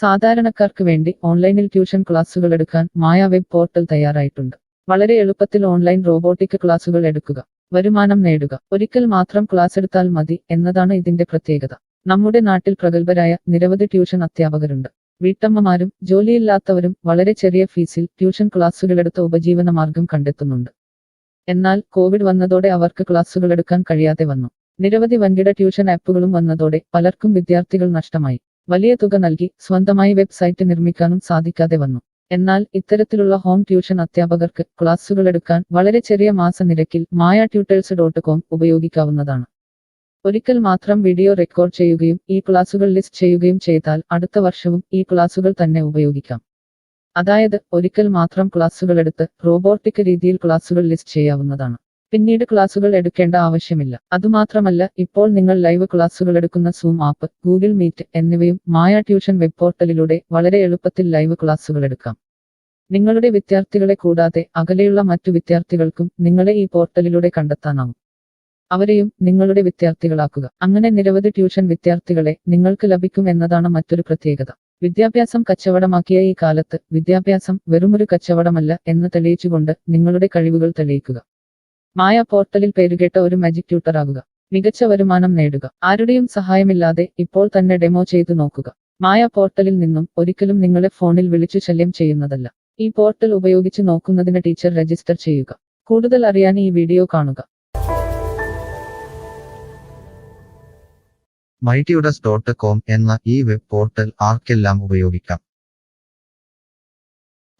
സാധാരണക്കാർക്ക് വേണ്ടി ഓൺലൈനിൽ ട്യൂഷൻ ക്ലാസുകൾ എടുക്കാൻ മായ വെബ് പോർട്ടൽ തയ്യാറായിട്ടുണ്ട്. വളരെ എളുപ്പത്തിൽ ഓൺലൈൻ റോബോട്ടിക് ക്ലാസുകൾ എടുക്കുക, വരുമാനം നേടുക. ഒരിക്കൽ മാത്രം ക്ലാസ് എടുത്താൽ മതി എന്നതാണ് ഇതിന്റെ പ്രത്യേകത. നമ്മുടെ നാട്ടിൽ പ്രഗത്ഭരായ നിരവധി ട്യൂഷൻ അധ്യാപകരുണ്ട്. വീട്ടമ്മമാരും ജോലിയില്ലാത്തവരും വളരെ ചെറിയ ഫീസിൽ ട്യൂഷൻ ക്ലാസുകളെടുത്ത് ഉപജീവന മാർഗം കണ്ടെത്തുന്നുണ്ട്. എന്നാൽ കോവിഡ് വന്നതോടെ അവർക്ക് ക്ലാസുകൾ എടുക്കാൻ കഴിയാതെ വന്നു. നിരവധി വൻകിട ട്യൂഷൻ ആപ്പുകളും വന്നതോടെ പലർക്കും വിദ്യാർത്ഥികൾ നഷ്ടമായി. വലിയ തുക നൽകി സ്വന്തമായി വെബ്സൈറ്റ് നിർമ്മിക്കാനും സാധിക്കാതെ വന്നു. എന്നാൽ ഇത്തരത്തിലുള്ള ഹോം ട്യൂഷൻ അധ്യാപകർക്ക് ക്ലാസുകൾ എടുക്കാൻ വളരെ ചെറിയ മാസ നിരക്കിൽ mayatutors.com ഉപയോഗിക്കാവുന്നതാണ്. ഒരിക്കൽ മാത്രം വീഡിയോ റെക്കോർഡ് ചെയ്യുകയും ഈ ക്ലാസുകൾ ലിസ്റ്റ് ചെയ്യുകയും ചെയ്താൽ അടുത്ത വർഷവും ഈ ക്ലാസുകൾ തന്നെ ഉപയോഗിക്കാം. അതായത് ഒരിക്കൽ മാത്രം ക്ലാസുകൾ എടുത്ത് റോബോട്ടിക് രീതിയിൽ ക്ലാസുകൾ ലിസ്റ്റ് ചെയ്യാവുന്നതാണ്. പിന്നീട് ക്ലാസുകൾ എടുക്കേണ്ട ആവശ്യമില്ല. അതുമാത്രമല്ല, ഇപ്പോൾ നിങ്ങൾ ലൈവ് ക്ലാസുകൾ എടുക്കുന്ന സൂം ആപ്പ്, ഗൂഗിൾ മീറ്റ് എന്നിവയും മായ ട്യൂഷൻ വെബ് പോർട്ടലിലൂടെ വളരെ എളുപ്പത്തിൽ ലൈവ് ക്ലാസുകൾ എടുക്കാം. നിങ്ങളുടെ വിദ്യാർത്ഥികളെ കൂടാതെ അകലെയുള്ള മറ്റു വിദ്യാർത്ഥികൾക്കും നിങ്ങളെ ഈ പോർട്ടലിലൂടെ കണ്ടെത്താനാവും. അവരെയും നിങ്ങളുടെ വിദ്യാർത്ഥികളാക്കുക. അങ്ങനെ നിരവധി ട്യൂഷൻ വിദ്യാർത്ഥികളെ നിങ്ങൾക്ക് ലഭിക്കും എന്നതാണ് മറ്റൊരു പ്രത്യേകത. വിദ്യാഭ്യാസം കച്ചവടമാക്കിയ ഈ കാലത്ത് വിദ്യാഭ്യാസം വെറുമൊരു കച്ചവടമല്ല എന്ന് തെളിയിച്ചുകൊണ്ട് നിങ്ങളുടെ കഴിവുകൾ തെളിയിക്കുക. മായ പോർട്ടലിൽ പേരുകേട്ട ഒരു മാജിക് ട്യൂട്ടർ ആകുക. മികച്ച വരുമാനം നേടുക. ആരുടെയും സഹായമില്ലാതെ ഇപ്പോൾ തന്നെ ഡെമോ ചെയ്തു നോക്കുക. മായ പോർട്ടലിൽ നിന്നും ഒരിക്കലും നിങ്ങളെ ഫോണിൽ വിളിച്ചു ശല്യം ചെയ്യുന്നതല്ല. ഈ പോർട്ടൽ ഉപയോഗിച്ച് നോക്കുന്നതിന് ടീച്ചർ രജിസ്റ്റർ ചെയ്യുക. കൂടുതൽ അറിയാൻ ഈ വീഡിയോ കാണുക. mytutors.com എന്ന ഈ വെബ് പോർട്ടൽ ആർക്കെല്ലാം ഉപയോഗിക്കാം?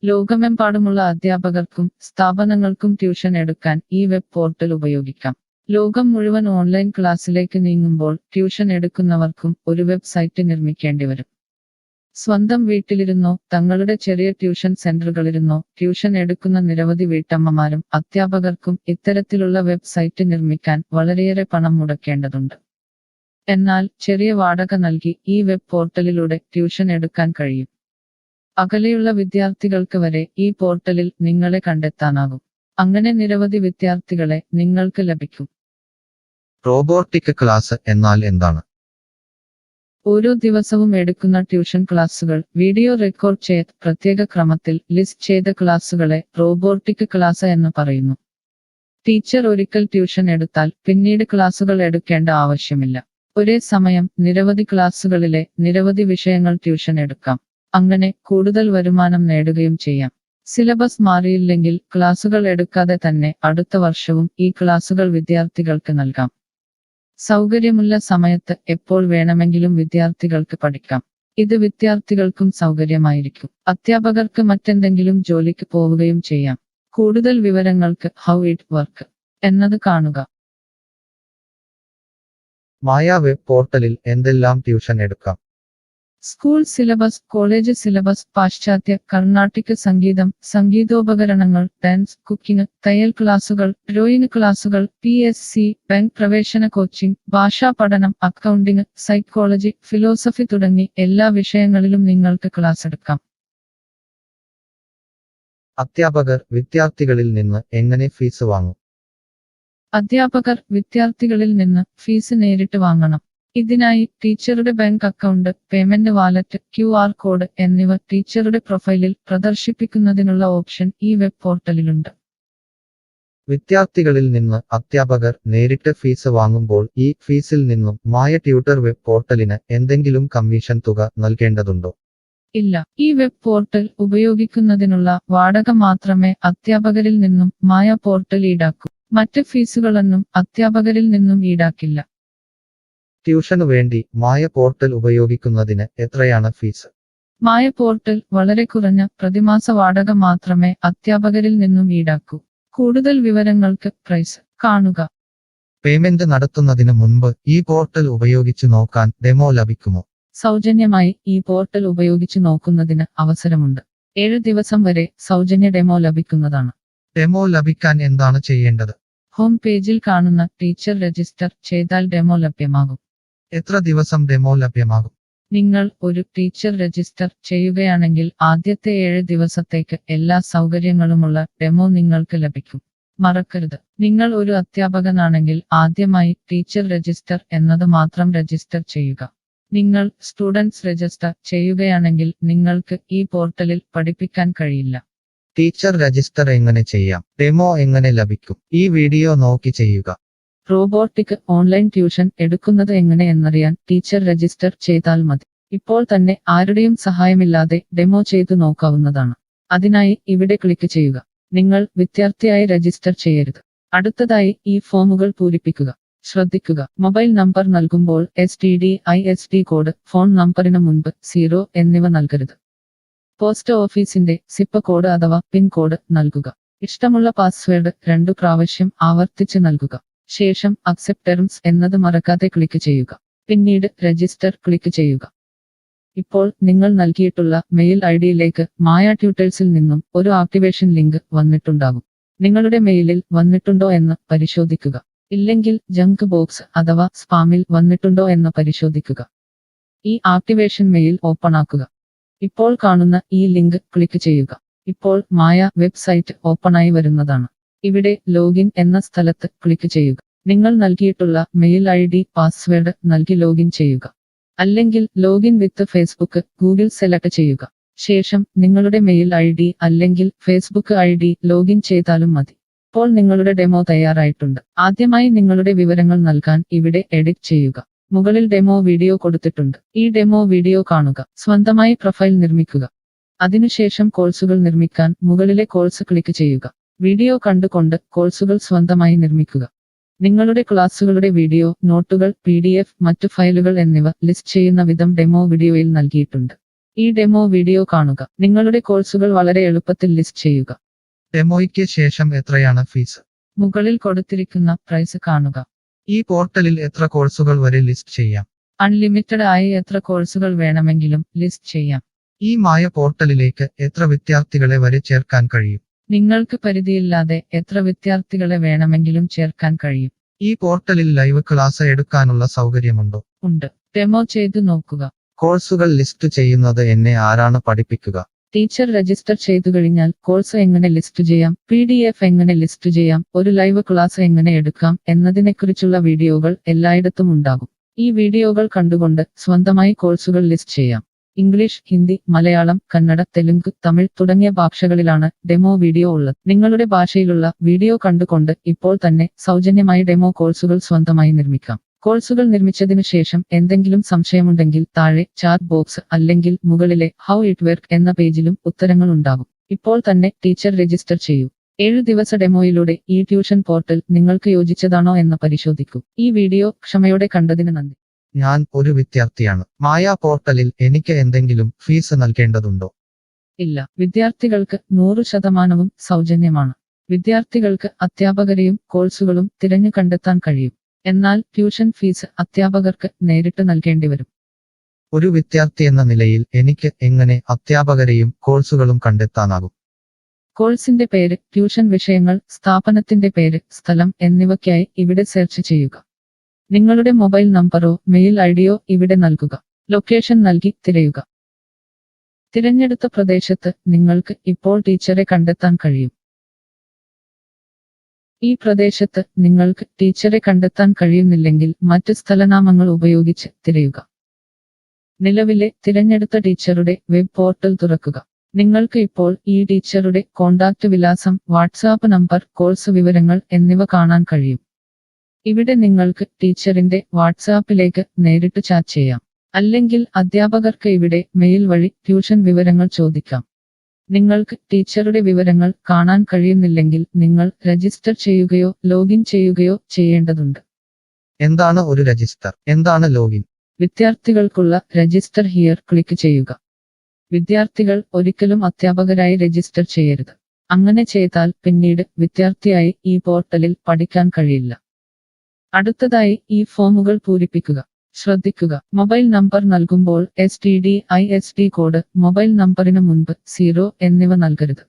ലോകമെമ്പാടുമുള്ള അധ്യാപകർക്കും സ്ഥാപനങ്ങൾക്കും ട്യൂഷൻ എടുക്കാൻ ഈ വെബ് പോർട്ടൽ ഉപയോഗിക്കാം. ലോകം മുഴുവൻ ഓൺലൈൻ ക്ലാസ്സിലേക്ക് നീങ്ങുമ്പോൾ ട്യൂഷൻ എടുക്കുന്നവർക്കും ഒരു വെബ്സൈറ്റ് നിർമ്മിക്കേണ്ടി വരും. സ്വന്തം വീട്ടിലിരുന്നോ തങ്ങളുടെ ചെറിയ ട്യൂഷൻ സെന്ററുകളിലിരുന്നോ ട്യൂഷൻ എടുക്കുന്ന നിരവധി വീട്ടമ്മമാരും അധ്യാപകർക്കും ഇത്തരത്തിലുള്ള വെബ്സൈറ്റ് നിർമ്മിക്കാൻ വളരെയേറെ പണം മുടക്കേണ്ടതുണ്ട്. എന്നാൽ ചെറിയ വാടക നൽകി ഈ വെബ് പോർട്ടലിലൂടെ ട്യൂഷൻ എടുക്കാൻ കഴിയും. അകലെയുള്ള വിദ്യാർത്ഥികൾക്ക് വരെ ഈ പോർട്ടലിൽ നിങ്ങളെ കണ്ടെത്താനാകും. അങ്ങനെ നിരവധി വിദ്യാർത്ഥികളെ നിങ്ങൾക്ക് ലഭിക്കും. റോബോട്ടിക് ക്ലാസ് എന്നാൽ എന്താണ്? ഓരോ ദിവസവും എടുക്കുന്ന ട്യൂഷൻ ക്ലാസുകൾ വീഡിയോ റെക്കോർഡ് ചെയ്ത് പ്രത്യേക ക്രമത്തിൽ ലിസ്റ്റ് ചെയ്ത ക്ലാസുകളെ റോബോട്ടിക് ക്ലാസ് എന്ന് പറയുന്നു. ടീച്ചർ ഒരിക്കൽ ട്യൂഷൻ എടുത്താൽ പിന്നീട് ക്ലാസുകൾ എടുക്കേണ്ട ആവശ്യമില്ല. ഒരേ സമയം നിരവധി ക്ലാസുകളിലെ നിരവധി വിഷയങ്ങൾ ട്യൂഷൻ എടുക്കാം. അങ്ങനെ കൂടുതൽ വരുമാനം നേടുകയും ചെയ്യാം. സിലബസ് മാറിയില്ലെങ്കിൽ ക്ലാസുകൾ എടുക്കാതെ തന്നെ അടുത്ത വർഷവും ഈ ക്ലാസുകൾ വിദ്യാർത്ഥികൾക്ക് നൽകാം. സൗകര്യമുള്ള സമയത്ത് എപ്പോൾ വേണമെങ്കിലും വിദ്യാർത്ഥികൾക്ക് പഠിക്കാം. ഇത് വിദ്യാർത്ഥികൾക്കും സൗകര്യമായിരിക്കും. അധ്യാപകർക്ക് മറ്റെന്തെങ്കിലും ജോലിക്ക് പോവുകയും ചെയ്യാം. കൂടുതൽ വിവരങ്ങൾക്ക് ഹൗ ഇറ്റ് വർക്ക് എന്നത് കാണുക. മായ വെബ് പോർട്ടലിൽ എന്തെല്ലാം ട്യൂഷൻ എടുക്കാം? സ്കൂൾ സിലബസ്, കോളേജ് സിലബസ്, പാശ്ചാത്യ, കർണാട്ടിക് സംഗീതം, സംഗീതോപകരണങ്ങൾ, ഡാൻസ്, കുക്കിംഗ്, തയ്യൽ ക്ലാസുകൾ, ഡ്രോയിങ് ക്ലാസുകൾ, PSC, ബാങ്ക് പ്രവേശന കോച്ചിംഗ്, ഭാഷാ പഠനം, അക്കൗണ്ടിംഗ്, സൈക്കോളജി, ഫിലോസഫി തുടങ്ങി എല്ലാ വിഷയങ്ങളിലും നിങ്ങൾക്ക് ക്ലാസ് എടുക്കാം. അധ്യാപകർ വിദ്യാർത്ഥികളിൽ നിന്ന് എങ്ങനെ ഫീസ് വാങ്ങും? അധ്യാപകർ വിദ്യാർത്ഥികളിൽ നിന്ന് ഫീസ് നേരിട്ട് വാങ്ങണം. ഇതിനായി ടീച്ചറുടെ bank account, payment wallet, QR code എന്നിവ ടീച്ചറുടെ പ്രൊഫൈലിൽ പ്രദർശിപ്പിക്കുന്നതിനുള്ള ഓപ്ഷൻ ഈ വെബ് പോർട്ടലിലുണ്ട്. വിദ്യാർത്ഥികളിൽ നിന്ന് അധ്യാപകർ നേരിട്ട് ഫീസ് വാങ്ങുമ്പോൾ ഈ ഫീസിൽ നിന്നും മായ ട്യൂട്ടർ വെബ് പോർട്ടലിന് എന്തെങ്കിലും കമ്മീഷൻ തുക നൽകേണ്ടതുണ്ടോ? ഇല്ല. ഈ വെബ് പോർട്ടൽ ഉപയോഗിക്കുന്നതിനുള്ള വാടക മാത്രമേ അധ്യാപകരിൽ നിന്നും മായ പോർട്ടൽ ഈടാക്കൂ. മറ്റ് ഫീസുകളൊന്നും അധ്യാപകരിൽ നിന്നും ഈടാക്കില്ല. ട്യൂഷനു വേണ്ടി മായ പോർട്ടൽ ഉപയോഗിക്കുന്നതിന് എത്രയാണ് ഫീസ്? മായ പോർട്ടൽ വളരെ കുറഞ്ഞ പ്രതിമാസ വാടക മാത്രമേ അധ്യാപകരിൽ നിന്നും ഈടാക്കൂ. കൂടുതൽ വിവരങ്ങൾക്ക് പ്രൈസ് കാണുക. പേയ്മെന്റ് നടത്തുന്നതിന് മുൻപ് ഈ പോർട്ടൽ ഉപയോഗിച്ചു നോക്കാൻ ഡെമോ ലഭിക്കുമോ? സൗജന്യമായി ഈ പോർട്ടൽ ഉപയോഗിച്ചു നോക്കുന്നതിന് അവസരമുണ്ട്. 7 ദിവസം വരെ സൗജന്യ ഡെമോ ലഭിക്കുന്നതാണ്. ഡെമോ ലഭിക്കാൻ എന്താണ് ചെയ്യേണ്ടത്? ഹോം പേജിൽ കാണുന്ന ടീച്ചർ രജിസ്റ്റർ ചെയ്താൽ ഡെമോ ലഭ്യമാകും. എത്ര ദിവസം ഡെമോ ലഭ്യമാകും? നിങ്ങൾ ഒരു ടീച്ചർ രജിസ്റ്റർ ചെയ്യുകയാണെങ്കിൽ ആദ്യത്തെ 7 ദിവസത്തേക്ക് എല്ലാ സൗകര്യങ്ങളുമുള്ള ഡെമോ നിങ്ങൾക്ക് ലഭിക്കും. മറക്കരുത്, നിങ്ങൾ ഒരു അധ്യാപകനാണെങ്കിൽ ആദ്യമായി ടീച്ചർ രജിസ്റ്റർ എന്നത് മാത്രം രജിസ്റ്റർ ചെയ്യുക. നിങ്ങൾ സ്റ്റുഡൻസ് രജിസ്റ്റർ ചെയ്യുകയാണെങ്കിൽ നിങ്ങൾക്ക് ഈ പോർട്ടലിൽ പഠിപ്പിക്കാൻ കഴിയില്ല. ടീച്ചർ രജിസ്റ്റർ എങ്ങനെ ചെയ്യാം? ഡെമോ എങ്ങനെ ലഭിക്കും? ഈ വീഡിയോ നോക്കി ചെയ്യുക. റോബോട്ടിക് ഓൺലൈൻ ട്യൂഷൻ എടുക്കുന്നത് എങ്ങനെ എന്നറിയാൻ ടീച്ചർ രജിസ്റ്റർ ചെയ്താൽ മതി. ഇപ്പോൾ തന്നെ ആരുടെയും സഹായമില്ലാതെ ഡെമോ ചെയ്തു നോക്കാവുന്നതാണ്. അതിനായി ഇവിടെ ക്ലിക്ക് ചെയ്യുക. നിങ്ങൾ വിദ്യാർത്ഥിയായി രജിസ്റ്റർ ചെയ്യരുത്. അടുത്തതായി ഈ ഫോമുകൾ പൂരിപ്പിക്കുക. ശ്രദ്ധിക്കുക, മൊബൈൽ നമ്പർ നൽകുമ്പോൾ STD/ISD കോഡ്, ഫോൺ നമ്പറിന് മുൻപ് 0 എന്നിവ നൽകരുത്. പോസ്റ്റ് ഓഫീസിന്റെ സിപ്പ് കോഡ് അഥവാ പിൻ കോഡ് നൽകുക. ഇഷ്ടമുള്ള പാസ്വേഡ് 2 പ്രാവശ്യം ആവർത്തിച്ച് നൽകുക. ശേഷം അക്സെപ്റ്റ് ടേംസ് എന്നത് മറക്കാതെ ക്ലിക്ക് ചെയ്യുക. പിന്നീട് രജിസ്റ്റർ ക്ലിക്ക് ചെയ്യുക. ഇപ്പോൾ നിങ്ങൾ നൽകിയിട്ടുള്ള മെയിൽ ഐഡിയിലേക്ക് മായ ട്യൂട്ടേഴ്സിൽ നിന്നും ഒരു ആക്ടിവേഷൻ ലിങ്ക് വന്നിട്ടുണ്ടാകും. നിങ്ങളുടെ മെയിലിൽ വന്നിട്ടുണ്ടോ എന്ന് പരിശോധിക്കുക. ഇല്ലെങ്കിൽ ജങ്ക് ബോക്സ് അഥവാ സ്പാമിൽ വന്നിട്ടുണ്ടോ എന്ന് പരിശോധിക്കുക. ഈ ആക്ടിവേഷൻ മെയിൽ ഓപ്പൺ ആക്കുക. ഇപ്പോൾ കാണുന്ന ഈ ലിങ്ക് ക്ലിക്ക് ചെയ്യുക. ഇപ്പോൾ മായ വെബ്സൈറ്റ് ഓപ്പണായി വരുന്നതാണ്. ഇവിടെ ലോഗിൻ എന്ന സ്ഥലത്ത് ക്ലിക്ക് ചെയ്യുക. നിങ്ങൾ നൽകിയിട്ടുള്ള മെയിൽ ID, പാസ്വേഡ് നൽകി ലോഗിൻ ചെയ്യുക. അല്ലെങ്കിൽ ലോഗിൻ വിത്ത് ഫേസ്ബുക്ക്, ഗൂഗിൾ സെലക്ട് ചെയ്യുക. ശേഷം നിങ്ങളുടെ മെയിൽ ID അല്ലെങ്കിൽ ഫേസ്ബുക്ക് ID ലോഗിൻ ചെയ്താലും മതി. ഇപ്പോൾ നിങ്ങളുടെ ഡെമോ തയ്യാറായിട്ടുണ്ട്. ആദ്യമായി നിങ്ങളുടെ വിവരങ്ങൾ നൽകാൻ ഇവിടെ എഡിറ്റ് ചെയ്യുക. മുകളിൽ ഡെമോ വീഡിയോ കൊടുത്തിട്ടുണ്ട്. ഈ ഡെമോ വീഡിയോ കാണുക. സ്വന്തമായി പ്രൊഫൈൽ നിർമ്മിക്കുക. അതിനുശേഷം കോഴ്സുകൾ നിർമ്മിക്കാൻ മുകളിലെ കോഴ്സ് ക്ലിക്ക് ചെയ്യുക. വീഡിയോ കണ്ടുകൊണ്ട് കോഴ്സുകൾ സ്വന്തമായി നിർമ്മിക്കുക. നിങ്ങളുടെ ക്ലാസുകളുടെ വീഡിയോ, നോട്ടുകൾ, PDF, മറ്റു ഫയലുകൾ എന്നിവ ലിസ്റ്റ് ചെയ്യുന്ന വിധം ഡെമോ വീഡിയോയിൽ നൽകിയിട്ടുണ്ട്. ഈ ഡെമോ വീഡിയോ കാണുക. നിങ്ങളുടെ കോഴ്സുകൾ വളരെ എളുപ്പത്തിൽ ലിസ്റ്റ് ചെയ്യുക. ഡെമോയ്ക്ക് ശേഷം എത്രയാണ് ഫീസ്? മുകളിൽ കൊടുത്തിരിക്കുന്ന പ്രൈസ് കാണുക. ഈ പോർട്ടലിൽ എത്ര കോഴ്സുകൾ വരെ ലിസ്റ്റ് ചെയ്യാം? അൺലിമിറ്റഡ് ആയി എത്ര കോഴ്സുകൾ വേണമെങ്കിലും ലിസ്റ്റ് ചെയ്യാം. ഈ മായ പോർട്ടലിലേക്ക് എത്ര വിദ്യാർത്ഥികളെ വരെ ചേർക്കാൻ കഴിയും? നിങ്ങൾക്ക് പരിധിയില്ലാതെ എത്ര വിദ്യാർത്ഥികളെ വേണമെങ്കിലും ചേർക്കാൻ കഴിയും. ഈ പോർട്ടലിൽ ലൈവ് ക്ലാസ് എടുക്കാനുള്ള സൗകര്യമുണ്ടോ? ഉണ്ട്. ഡെമോ ചെയ്തു നോക്കുക. കോഴ്സുകൾ ലിസ്റ്റ് ചെയ്യുന്നത് എന്നെ ആരാണ് പഠിപ്പിക്കുക? ടീച്ചർ രജിസ്റ്റർ ചെയ്തു കഴിഞ്ഞാൽ കോഴ്സ് എങ്ങനെ ലിസ്റ്റ് ചെയ്യാം, PDF എങ്ങനെ ലിസ്റ്റ് ചെയ്യാം, ഒരു ലൈവ് ക്ലാസ് എങ്ങനെ എടുക്കാം എന്നതിനെക്കുറിച്ചുള്ള വീഡിയോകൾ എല്ലായിടത്തും ഉണ്ടാകും. ഈ വീഡിയോകൾ കണ്ടുകൊണ്ട് സ്വന്തമായി കോഴ്സുകൾ ലിസ്റ്റ് ചെയ്യാം. ഇംഗ്ലീഷ്, ഹിന്ദി, മലയാളം, കന്നഡ, തെലുങ്ക്, തമിഴ് തുടങ്ങിയ ഭാഷകളിലാണ് ഡെമോ വീഡിയോ ഉള്ളത്. നിങ്ങളുടെ ഭാഷയിലുള്ള വീഡിയോ കണ്ടുകൊണ്ട് ഇപ്പോൾ തന്നെ സൗജന്യമായി ഡെമോ കോഴ്സുകൾ സ്വന്തമായി നിർമ്മിക്കാം. കോഴ്സുകൾ നിർമ്മിച്ചതിനു ശേഷം എന്തെങ്കിലും സംശയമുണ്ടെങ്കിൽ താഴെ ചാറ്റ് ബോക്സ് അല്ലെങ്കിൽ മുകളിലെ ഹൗ ഇറ്റ് വർക്ക് എന്ന പേജിലും ഉത്തരങ്ങൾ ഉണ്ടാകും. ഇപ്പോൾ തന്നെ ടീച്ചർ രജിസ്റ്റർ ചെയ്യൂ. 7 ദിവസ ഡെമോയിലൂടെ ഈ ട്യൂഷൻ പോർട്ടൽ നിങ്ങൾക്ക് യോജിച്ചതാണോ എന്ന് പരിശോധിക്കൂ. ഈ വീഡിയോ ക്ഷമയോടെ കണ്ടതിന് നന്ദി. ഞാൻ ഒരു വിദ്യാർത്ഥിയാണ്. മായ പോർട്ടലിൽ എനിക്ക് എന്തെങ്കിലും ഫീസ് നൽകേണ്ടതുണ്ടോ? ഇല്ല. വിദ്യാർത്ഥികൾക്ക് 100% സൗജന്യമാണ്. വിദ്യാർത്ഥികൾക്ക് അധ്യാപകരെയും കോഴ്സുകളും തിരഞ്ഞു കണ്ടെത്താൻ കഴിയും. എന്നാൽ ട്യൂഷൻ ഫീസ് അധ്യാപകർക്ക് നേരിട്ട് നൽകേണ്ടി വരും. ഒരു വിദ്യാർത്ഥി എന്ന നിലയിൽ എനിക്ക് എങ്ങനെ അധ്യാപകരെയും കോഴ്സുകളും കണ്ടെത്താനാകും? കോഴ്സിന്റെ പേര്, ട്യൂഷൻ വിഷയങ്ങൾ, സ്ഥാപനത്തിന്റെ പേര്, സ്ഥലം എന്നിവയ്ക്കായി ഇവിടെ സെർച്ച് ചെയ്യുക. നിങ്ങളുടെ മൊബൈൽ നമ്പറോ മെയിൽ ഐഡിയോ ഇവിടെ നൽകുക. ലൊക്കേഷൻ നൽകി തിരയുക. തിരഞ്ഞെടുത്ത പ്രദേശത്ത് നിങ്ങൾക്ക് ഇപ്പോൾ ടീച്ചറെ കണ്ടെത്താൻ കഴിയും. ഈ പ്രദേശത്ത് നിങ്ങൾക്ക് ടീച്ചറെ കണ്ടെത്താൻ കഴിയുന്നില്ലെങ്കിൽ മറ്റ് സ്ഥലനാമങ്ങൾ ഉപയോഗിച്ച് തിരയുക. നിലവിലെ തിരഞ്ഞെടുത്ത ടീച്ചറുടെ വെബ് പോർട്ടൽ തുറക്കുക. നിങ്ങൾക്ക് ഇപ്പോൾ ഈ ടീച്ചറുടെ കോൺടാക്റ്റ് വിലാസം, വാട്സാപ്പ് നമ്പർ, കോഴ്സ് വിവരങ്ങൾ എന്നിവ കാണാൻ കഴിയും. ഇവിടെ നിങ്ങൾക്ക് ടീച്ചറിന്റെ വാട്സാപ്പിലേക്ക് നേരിട്ട് ചാറ്റ് ചെയ്യാം. അല്ലെങ്കിൽ അധ്യാപകർക്ക് ഇവിടെ മെയിൽ വഴി ട്യൂഷൻ വിവരങ്ങൾ ചോദിക്കാം. നിങ്ങൾക്ക് ടീച്ചറുടെ വിവരങ്ങൾ കാണാൻ കഴിയുന്നില്ലെങ്കിൽ നിങ്ങൾ രജിസ്റ്റർ ചെയ്യുകയോ ലോഗിൻ ചെയ്യുകയോ ചെയ്യേണ്ടതുണ്ട്. എന്താണ് ഒരു രജിസ്റ്റർ? എന്താണ് ലോഗിൻ? വിദ്യാർത്ഥികൾക്കുള്ള രജിസ്റ്റർ ഹിയർ ക്ലിക്ക് ചെയ്യുക. വിദ്യാർത്ഥികൾ ഒരിക്കലും അധ്യാപകരായി രജിസ്റ്റർ ചെയ്യരുത്. അങ്ങനെ ചെയ്താൽ പിന്നീട് വിദ്യാർത്ഥിയായി ഈ പോർട്ടലിൽ പഠിക്കാൻ കഴിയില്ല. അടുത്തതായി ഈ ഫോമുകൾ പൂരിപ്പിക്കുക. ശ്രദ്ധിക്കുക, മൊബൈൽ നമ്പർ നൽകുമ്പോൾ STD/ISD കോഡ്, മൊബൈൽ നമ്പറിന് മുൻപ് 0 എന്നിവ നൽകരുത്.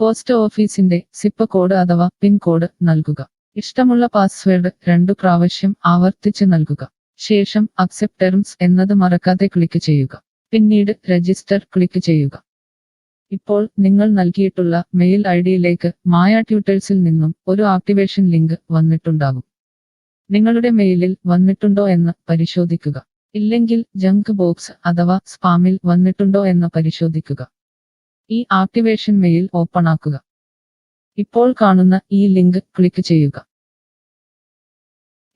പോസ്റ്റ് ഓഫീസിന്റെ സിപ്പ് കോഡ് അഥവാ പിൻ കോഡ് നൽകുക. ഇഷ്ടമുള്ള പാസ്വേഡ് 2 പ്രാവശ്യം ആവർത്തിച്ച് നൽകുക. ശേഷം അക്സെപ്റ്റ് ടേംസ് എന്നത് മറക്കാതെ ക്ലിക്ക് ചെയ്യുക. പിന്നീട് രജിസ്റ്റർ ക്ലിക്ക് ചെയ്യുക. ഇപ്പോൾ നിങ്ങൾ നൽകിയിട്ടുള്ള മെയിൽ ഐഡിയിലേക്ക് മായ ട്യൂട്ടേഴ്സിൽ നിന്നും ഒരു ആക്ടിവേഷൻ ലിങ്ക് വന്നിട്ടുണ്ടാകും. നിങ്ങളുടെ മെയിലിൽ വന്നിട്ടുണ്ടോ എന്ന് പരിശോധിക്കുക. ഇല്ലെങ്കിൽ ജങ്ക് ബോക്സ് അഥവാ സ്പാമിൽ വന്നിട്ടുണ്ടോ എന്ന് പരിശോധിക്കുക. ഈ ആക്ടിവേഷൻ മെയിൽ ഓപ്പൺ ആക്കുക. ഇപ്പോൾ കാണുന്ന ഈ ലിങ്ക് ക്ലിക്ക് ചെയ്യുക.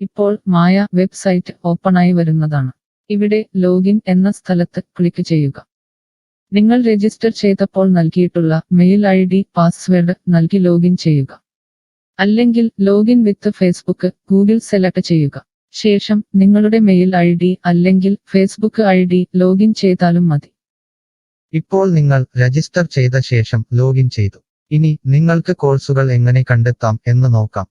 ഇപ്പോൾ മായ വെബ്സൈറ്റ് ഓപ്പണായി വരുന്നതാണ്. ഇവിടെ ലോഗിൻ എന്ന സ്ഥലത്ത് ക്ലിക്ക് ചെയ്യുക. നിങ്ങൾ രജിസ്റ്റർ ചെയ്തപ്പോൾ നൽകിയിട്ടുള്ള മെയിൽ ID പാസ്വേഡ് നൽകി ലോഗിൻ ചെയ്യുക. അല്ലെങ്കിൽ ലോഗിൻ വിത്ത് ഫേസ്ബുക്ക് ഗൂഗിൾ സെലക്ട് ചെയ്യുക. ശേഷം നിങ്ങളുടെ മെയിൽ ID അല്ലെങ്കിൽ ഫേസ്ബുക്ക് ID ലോഗിൻ ചെയ്താലും മതി. ഇപ്പോൾ നിങ്ങൾ രജിസ്റ്റർ ചെയ്ത ശേഷം ലോഗിൻ ചെയ്തു. ഇനി നിങ്ങൾക്ക് കോഴ്സുകൾ എങ്ങനെ കണ്ടെത്താം എന്ന് നോക്കാം.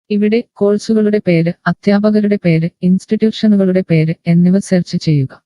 ഇവിടെ കോഴ്സുകളുടെ പേര്, അധ്യാപകരുടെ പേര്, ഇൻസ്റ്റിറ്റ്യൂഷനുകളുടെ പേര് എന്നിവ സെർച്ച് ചെയ്യുക.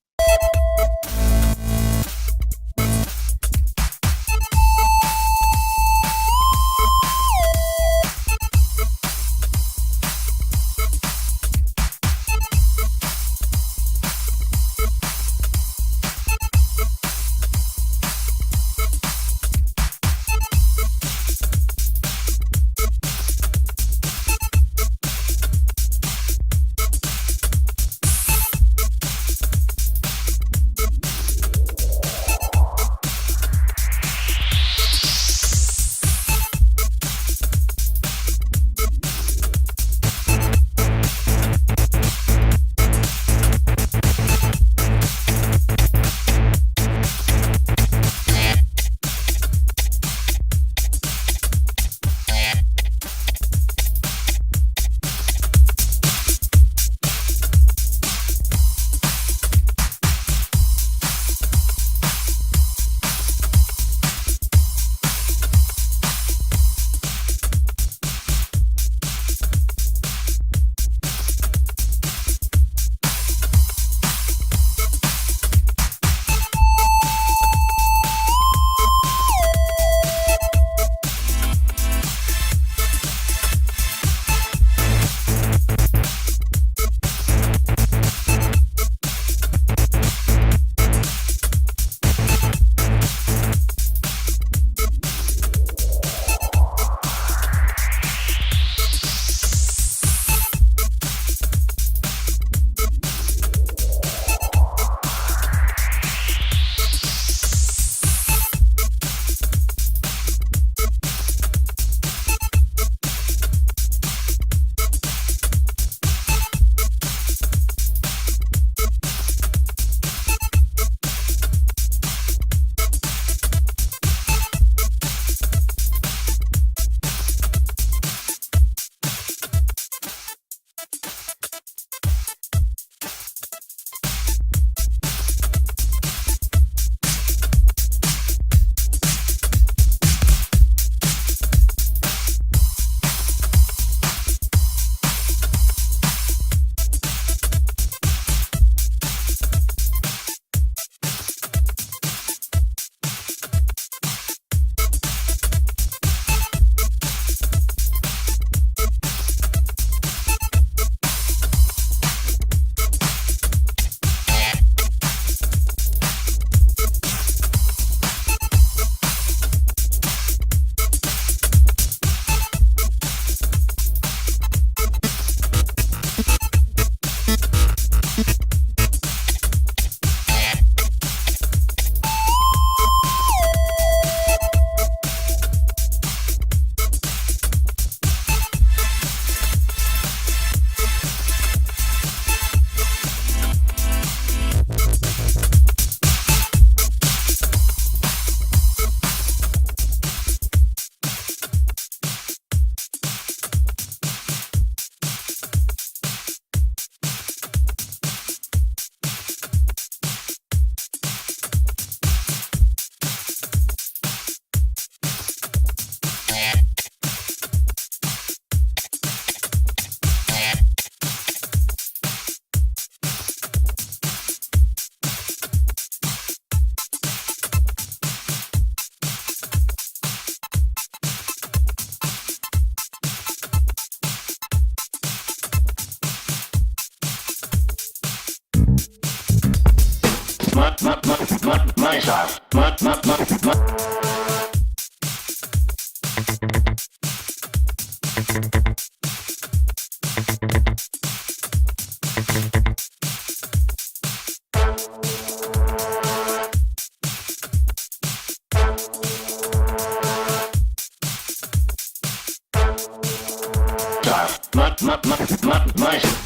Mush.